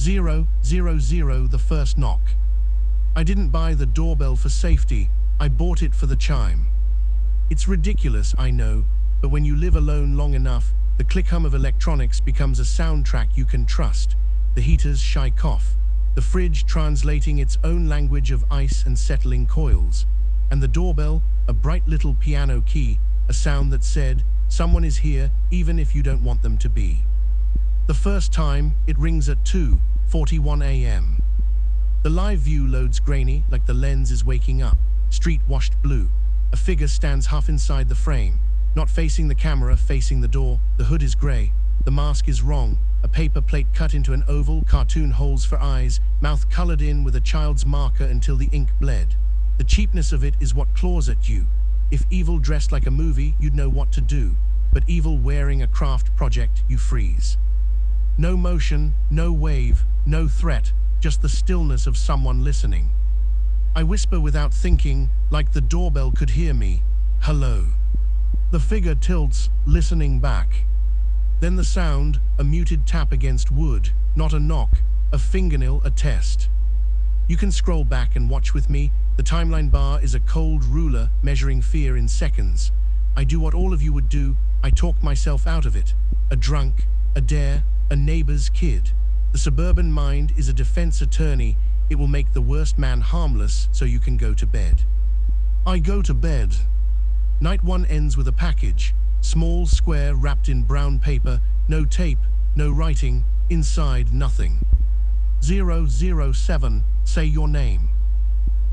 000, the first knock. I didn't buy the doorbell for safety, I bought it for the chime. It's ridiculous, I know, but when you live alone long enough, the click hum of electronics becomes a soundtrack you can trust. The heater's shy cough, the fridge translating its own language of ice and settling coils, and the doorbell, a bright little piano key, a sound that said, someone is here even if you don't want them to be. The first time, it rings at 2:41 a.m. The live view loads grainy, like the lens is waking up, street washed blue. A figure stands half inside the frame, not facing the camera, facing the door. The hood is grey, the mask is wrong, a paper plate cut into an oval, cartoon holes for eyes, mouth coloured in with a child's marker until the ink bled. The cheapness of it is what claws at you. If evil dressed like a movie, you'd know what to do, but evil wearing a craft project, you freeze. No motion, no wave, no threat, just the stillness of someone listening. I whisper without thinking, like the doorbell could hear me. Hello. The figure tilts, listening back. Then the sound, a muted tap against wood, not a knock, a fingernail, a test. You can scroll back and watch with me. The timeline bar is a cold ruler measuring fear in seconds. I do what all of you would do, I talk myself out of it. A drunk, a dare, a neighbor's kid. The suburban mind is a defense attorney. It will make the worst man harmless so you can go to bed. I go to bed. Night one ends with a package. Small square wrapped in brown paper, no tape, no writing, inside nothing. 007, say your name.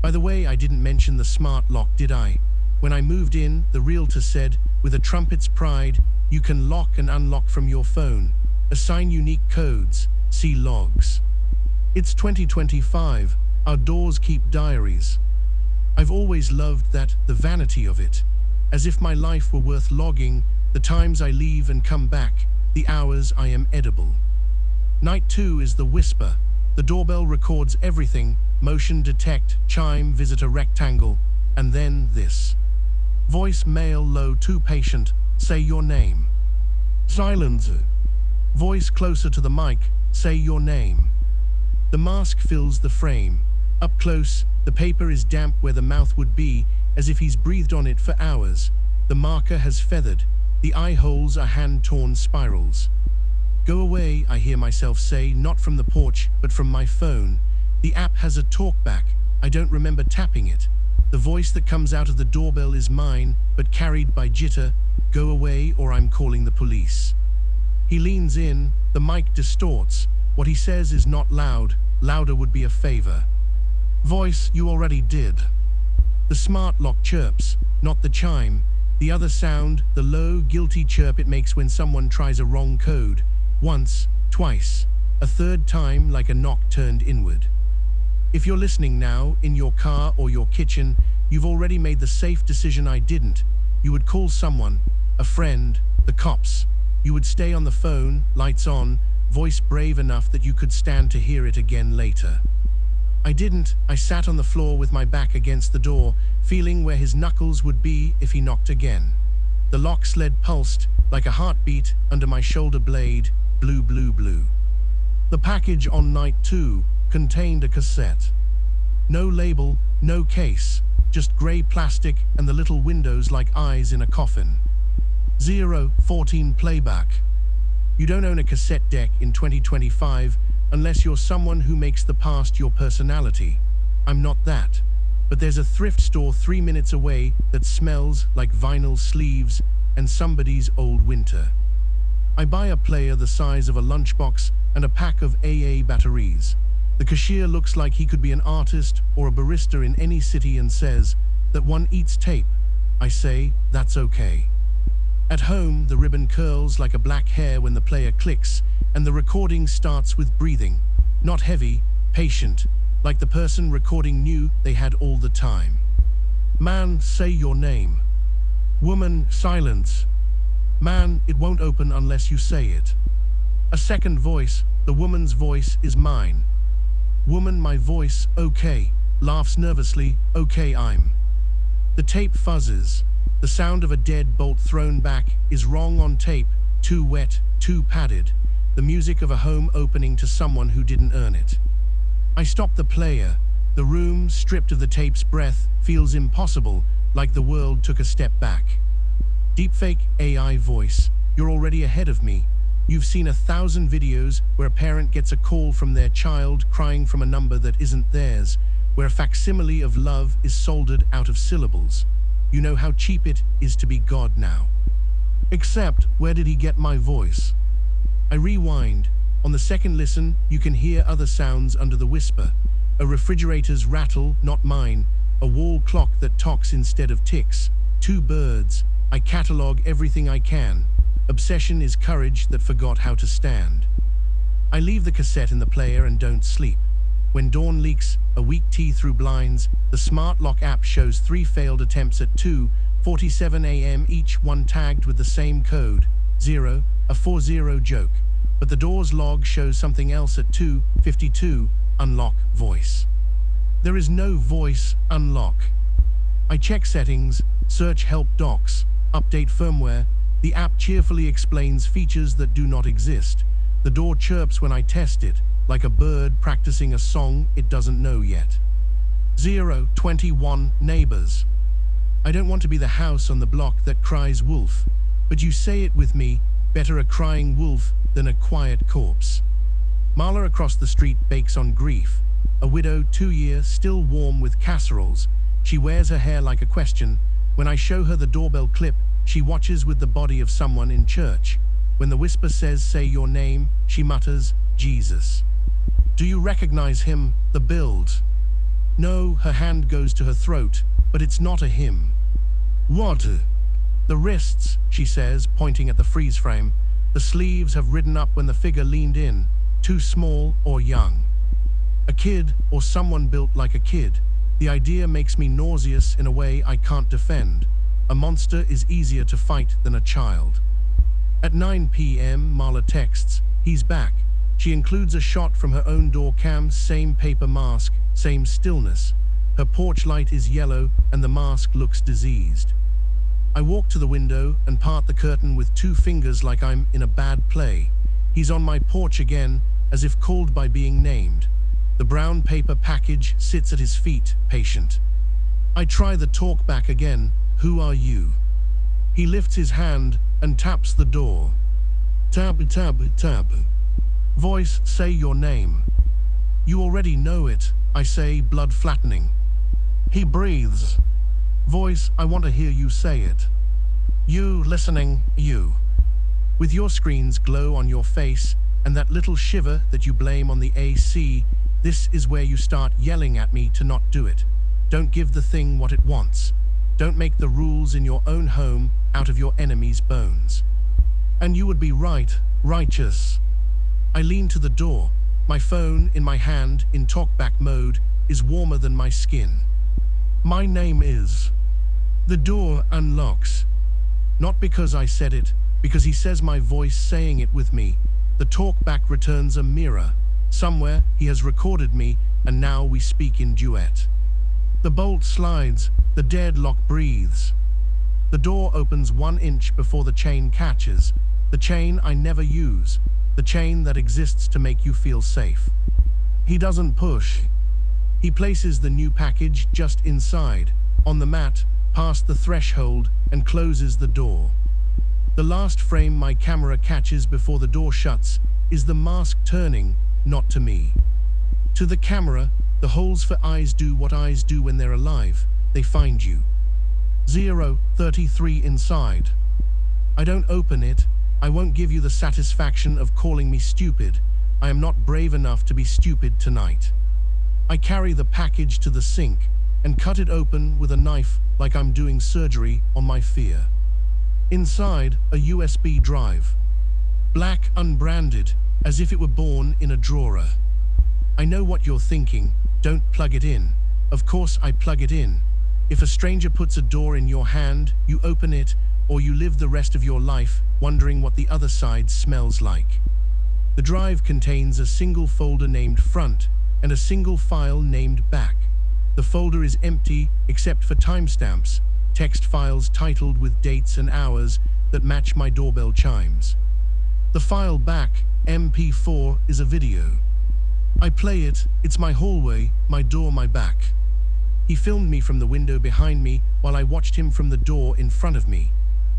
By the way, I didn't mention the smart lock, did I? When I moved in, the realtor said, with a trumpet's pride, you can lock and unlock from your phone. Assign unique codes, see logs. It's 2025, our doors keep diaries. I've always loved that, the vanity of it. As if my life were worth logging, the times I leave and come back, the hours I am edible. Night 2 is the whisper. The doorbell records everything, motion detect, chime, visitor rectangle, and then this. Voice male low to patient, say your name. Silence. Voice closer to the mic, say your name. The mask fills the frame. Up close, the paper is damp where the mouth would be, as if he's breathed on it for hours. The marker has feathered. The eye holes are hand-torn spirals. Go away, I hear myself say, not from the porch, but from my phone. The app has a talkback. I don't remember tapping it. The voice that comes out of the doorbell is mine, but carried by jitter. Go away or I'm calling the police. He leans in, the mic distorts. What he says is not loud, louder would be a favor. Voice, you already did. The smart lock chirps, not the chime. The other sound, the low, guilty chirp it makes when someone tries a wrong code. Once, twice, a third time like a knock turned inward. If you're listening now, in your car or your kitchen, you've already made the safe decision I didn't. You would call someone, a friend, the cops. You would stay on the phone, lights on, voice brave enough that you could stand to hear it again later. I didn't. I sat on the floor with my back against the door, feeling where his knuckles would be if he knocked again. The lock sled pulsed, like a heartbeat, under my shoulder blade, blue, blue, blue. The package on night 2 contained a cassette. No label, no case, just grey plastic and the little windows like eyes in a coffin. 014 playback. You don't own a cassette deck in 2025 unless you're someone who makes the past your personality. I'm not that. But there's a thrift store 3 minutes away that smells like vinyl sleeves and somebody's old winter. I buy a player the size of a lunchbox and a pack of AA batteries. The cashier looks like he could be an artist or a barista in any city and says that one eats tape. I say, that's okay. At home, the ribbon curls like a black hair when the player clicks, and the recording starts with breathing. Not heavy, patient, like the person recording knew they had all the time. Man, say your name. Woman, silence. Man, it won't open unless you say it. A second voice, the woman's voice is mine. Woman, my voice, okay, laughs nervously, okay, I'm. The tape fuzzes. The sound of a dead bolt thrown back is wrong on tape, too wet, too padded. The the music of a home opening to someone who didn't earn it. I stop the player. The room, stripped of the tape's breath, feels impossible, like the world took a step back. Deepfake AI voice, you're already ahead of me. You've seen 1,000 videos where a parent gets a call from their child crying from a number that isn't theirs, where a facsimile of love is soldered out of syllables. You know how cheap it is to be God now. Except, where did he get my voice? I rewind. On the second listen, you can hear other sounds under the whisper. A refrigerator's rattle, not mine. A wall clock that talks instead of ticks. 2 birds. I catalog everything I can. Obsession is courage that forgot how to stand. I leave the cassette in the player and don't sleep. When dawn leaks, a weak tea through blinds, the smart lock app shows 3 failed attempts at 2:47 a.m. each one tagged with the same code, 0, a 40 joke. But the door's log shows something else at 2:52, unlock voice. There is no voice unlock. I check settings, search help docs, update firmware. The app cheerfully explains features that do not exist. The door chirps when I test it, like a bird practicing a song it doesn't know yet. 021 neighbors. I don't want to be the house on the block that cries wolf, but you say it with me, better a crying wolf than a quiet corpse. Marla across the street bakes on grief. A widow, 2-year, still warm with casseroles. She wears her hair like a question. When I show her the doorbell clip, she watches with the body of someone in church. When the whisper says, say your name, she mutters, Jesus. Do you recognize him, the build? No, her hand goes to her throat, but it's not a him. What? The wrists, she says, pointing at the freeze frame. The sleeves have ridden up when the figure leaned in, too small or young. A kid, or someone built like a kid. The idea makes me nauseous in a way I can't defend. A monster is easier to fight than a child. At 9 p.m., Marla texts, he's back. She includes a shot from her own door cam, same paper mask, same stillness. Her porch light is yellow and the mask looks diseased. I walk to the window and part the curtain with 2 fingers like I'm in a bad play. He's on my porch again, as if called by being named. The brown paper package sits at his feet, patient. I try the talk back again. Who are you? He lifts his hand and taps the door. Tap, tap, tap. Voice, say your name. You already know it, I say, blood flattening. He breathes. Voice, I want to hear you say it. You listening, you. With your screen's glow on your face and that little shiver that you blame on the AC, this is where you start yelling at me to not do it. Don't give the thing what it wants. Don't make the rules in your own home out of your enemy's bones. And you would be right, righteous. I lean to the door. My phone in my hand, in talkback mode, is warmer than my skin. My name is. The door unlocks. Not because I said it, because he says my voice saying it with me. The talkback returns a mirror. Somewhere he has recorded me, and now we speak in duet. The bolt slides, the deadlock breathes. The door opens 1 inch before the chain catches. The chain I never use. The chain that exists to make you feel safe. He doesn't push. He places the new package just inside, on the mat, past the threshold, and closes the door. The last frame my camera catches before the door shuts is the mask turning, not to me. To the camera, the holes for eyes do what eyes do when they're alive. They find you. 033 inside. I don't open it. I won't give you the satisfaction of calling me stupid. I am not brave enough to be stupid tonight. I carry the package to the sink and cut it open with a knife like I'm doing surgery on my fear. Inside, a USB drive. Black, unbranded, as if it were born in a drawer. I know what you're thinking. Don't plug it in. Of course I plug it in. If a stranger puts a door in your hand, you open it, or you live the rest of your life wondering what the other side smells like. The drive contains a single folder named Front and a single file named Back. The folder is empty except for timestamps, text files titled with dates and hours that match my doorbell chimes. The file back, MP4, is a video. I play it, it's my hallway, my door, my back. He filmed me from the window behind me while I watched him from the door in front of me.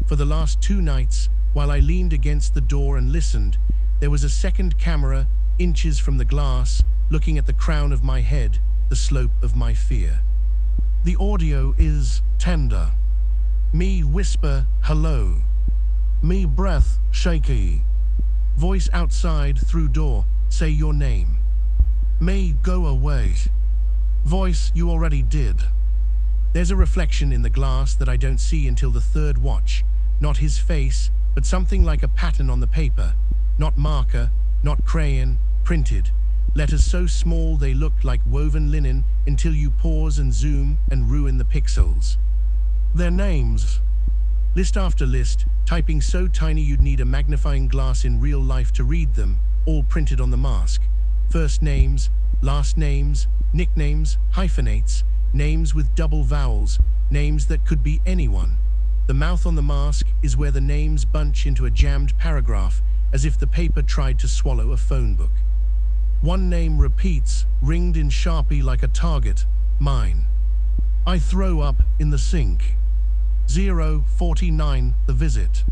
For the last 2 nights, while I leaned against the door and listened, there was a second camera, inches from the glass, looking at the crown of my head, the slope of my fear. The audio is tender. Me whisper, hello. Me breath, shaky. Voice outside through door, say your name. Me go away. Voice, you already did. There's a reflection in the glass that I don't see until the 3rd watch. Not his face, but something like a pattern on the paper. Not marker, not crayon, printed. Letters so small they looked like woven linen until you pause and zoom and ruin the pixels. Their names. List after list, typing so tiny you'd need a magnifying glass in real life to read them, all printed on the mask. First names, last names, nicknames, hyphenates, names with double vowels, names that could be anyone. The mouth on the mask is where the names bunch into a jammed paragraph, as if the paper tried to swallow a phone book. One name repeats, ringed in Sharpie like a target, mine. I throw up in the sink. 049, the visit.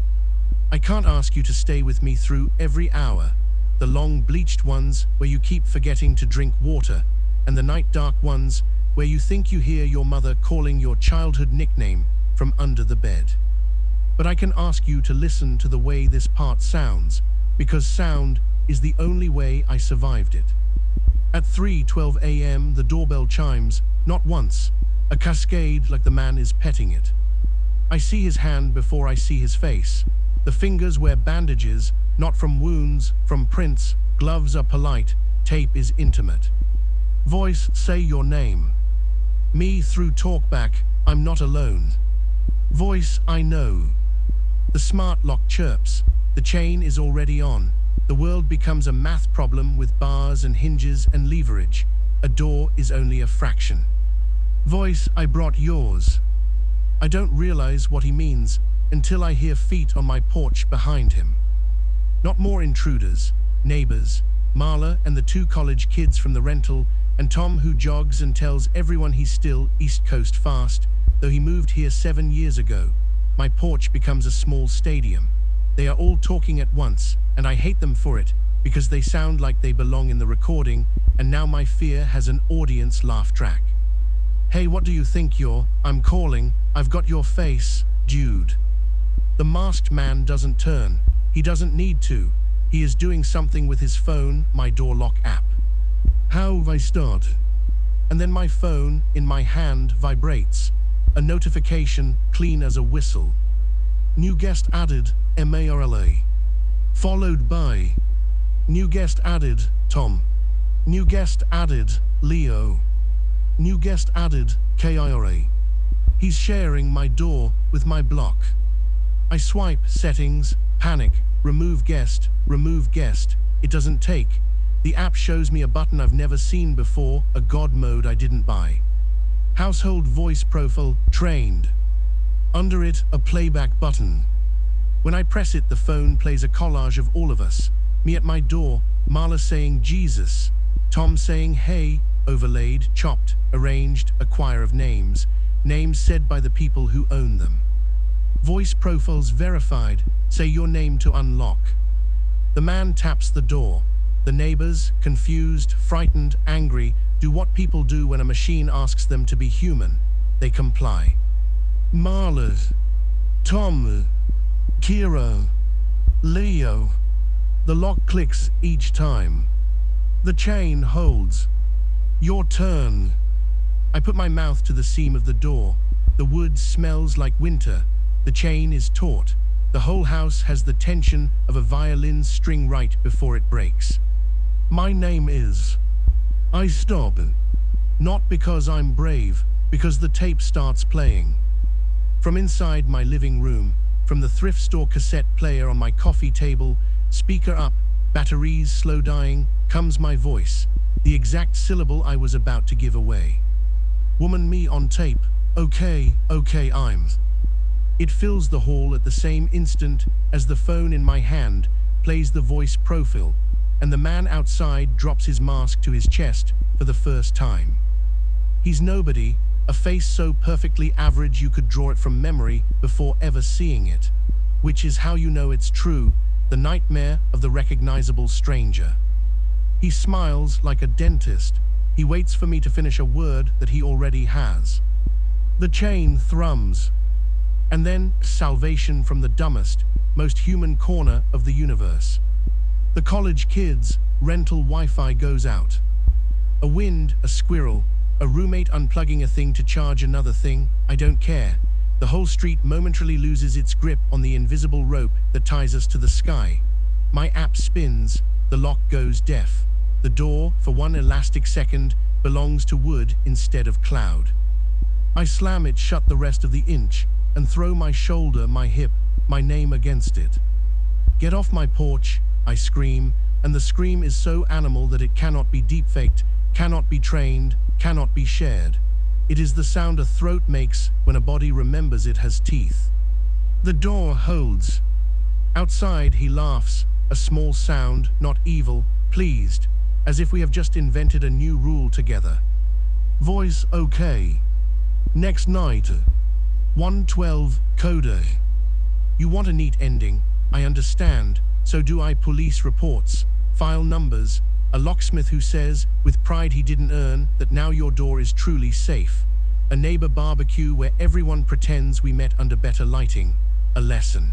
I can't ask you to stay with me through every hour. The long bleached ones where you keep forgetting to drink water, and the night dark ones where you think you hear your mother calling your childhood nickname from under the bed. But I can ask you to listen to the way this part sounds, because sound is the only way I survived it. At 3:12 a.m. the doorbell chimes, not once, a cascade like the man is petting it. I see his hand before I see his face. The fingers wear bandages, not from wounds, from prints. Gloves are polite, tape is intimate. Voice, say your name. Me through talkback, I'm not alone. Voice, I know. The smart lock chirps. The chain is already on. The world becomes a math problem with bars and hinges and leverage. A door is only a fraction. Voice, I brought yours. I don't realize what he means until I hear feet on my porch behind him. Not more intruders, neighbors, Marla and the 2 college kids from the rental, and Tom who jogs and tells everyone he's still East Coast fast, though he moved here 7 years ago. My porch becomes a small stadium. They are all talking at once, and I hate them for it, because they sound like they belong in the recording, and now my fear has an audience laugh track. Hey, what do you think I'm calling, I've got your face, Jude. The masked man doesn't turn. He doesn't need to. He is doing something with his phone, my door lock app. How I start? And then my phone, in my hand, vibrates. A notification, clean as a whistle. New guest added, MARLA. Followed by, new guest added, Tom. New guest added, Leo. New guest added, KIRA. He's sharing my door with my block. I swipe settings, panic, remove guest, it doesn't take. The app shows me a button I've never seen before, a God mode I didn't buy. Household voice profile, trained. Under it, a playback button. When I press it, the phone plays a collage of all of us. Me at my door, Marla saying Jesus, Tom saying hey, overlaid, chopped, arranged, a choir of names, names said by the people who own them. Voice profiles verified, say your name to unlock. The man taps the door. The neighbors, confused, frightened, angry, do what people do when a machine asks them to be human. They comply. Marla, Tom, Kira, Leo. The lock clicks each time. The chain holds. Your turn. I put my mouth to the seam of the door. The wood smells like winter. The chain is taut. The whole house has the tension of a violin string right before it breaks. My name is. I stop. Not because I'm brave, because the tape starts playing. From inside my living room, from the thrift store cassette player on my coffee table, speaker up, batteries slow dying, comes my voice, the exact syllable I was about to give away. Woman me on tape, okay, I'm. It fills the hall at the same instant as the phone in my hand, plays the voice profile, and the man outside drops his mask to his chest for the first time. He's nobody, a face so perfectly average you could draw it from memory before ever seeing it, which is how you know it's true, the nightmare of the recognizable stranger. He smiles like a dentist. He waits for me to finish a word that he already has. The chain thrums, and then salvation from the dumbest, most human corner of the universe. The college kids' rental Wi-Fi goes out. A wind, a squirrel, a roommate unplugging a thing to charge another thing, I don't care. The whole street momentarily loses its grip on the invisible rope that ties us to the sky. My app spins, the lock goes deaf. The door, for one elastic second, belongs to wood instead of cloud. I slam it shut the rest of the inch and throw my shoulder, my hip, my name against it. Get off my porch, I scream, and the scream is so animal that it cannot be deepfaked, cannot be trained, cannot be shared. It is the sound a throat makes when a body remembers it has teeth. The door holds. Outside he laughs, a small sound, not evil, pleased, as if we have just invented a new rule together. Voice okay. Next night. 112 coder. You want a neat ending, I understand, so do I. Police reports, file numbers, a locksmith who says, with pride he didn't earn, that now your door is truly safe. A neighbor barbecue where everyone pretends we met under better lighting. A lesson.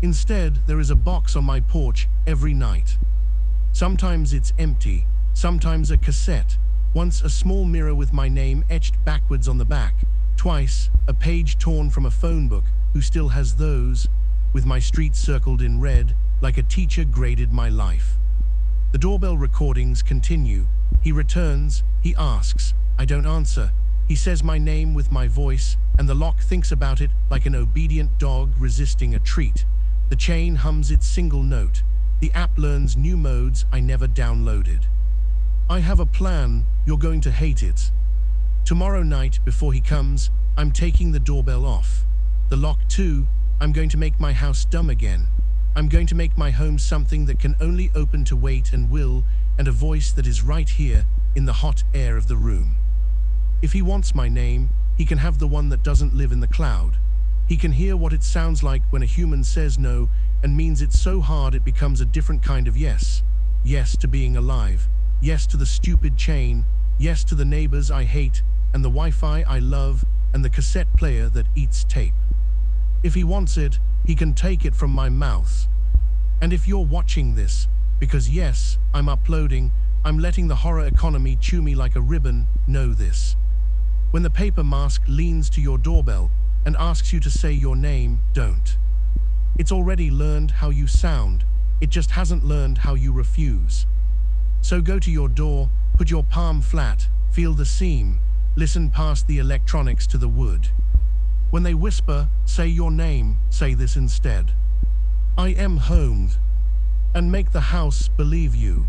Instead, there is a box on my porch every night. Sometimes it's empty, sometimes a cassette, once a small mirror with my name etched backwards on the back, twice a page torn from a phone book who still has those, with my street circled in red, like a teacher graded my life. The doorbell recordings continue. He returns, he asks, I don't answer. He says my name with my voice, and the lock thinks about it like an obedient dog resisting a treat. The chain hums its single note. The app learns new modes I never downloaded. I have a plan, you're going to hate it. Tomorrow night, before he comes, I'm taking the doorbell off. The lock too. I'm going to make my house dumb again. I'm going to make my home something that can only open to wait and will, and a voice that is right here in the hot air of the room. If he wants my name, he can have the one that doesn't live in the cloud. He can hear what it sounds like when a human says no and means it so hard it becomes a different kind of yes. Yes to being alive. Yes to the stupid chain. Yes to the neighbors I hate and the Wi-Fi I love and the cassette player that eats tape. If he wants it, he can take it from my mouth. And if you're watching this, because yes, I'm uploading, I'm letting the horror economy chew me like a ribbon, know this. When the paper mask leans to your doorbell and asks you to say your name, don't. It's already learned how you sound, it just hasn't learned how you refuse. So go to your door, put your palm flat, feel the seam, listen past the electronics to the wood. When they whisper, say your name, say this instead. I am home. And make the house believe you.